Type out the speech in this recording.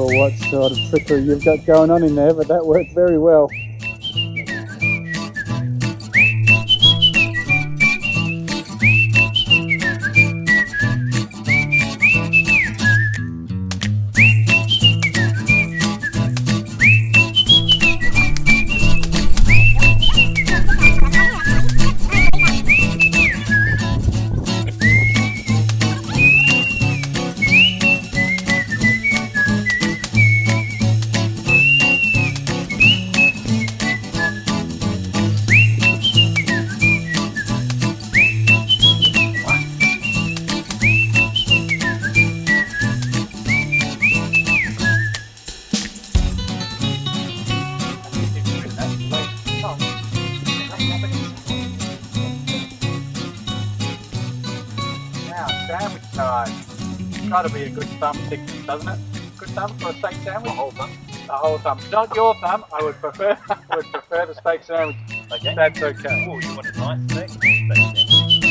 sure what sort of trickery you've got going on in there, but that worked very well. Sandwich time. It's got to be a good thumb thickness, doesn't it? Good thumb for a steak sandwich? A whole thumb. A whole thumb. Not your thumb. I would prefer the steak sandwich. Okay. That's okay. Oh, you want a nice steak? Steak sandwich.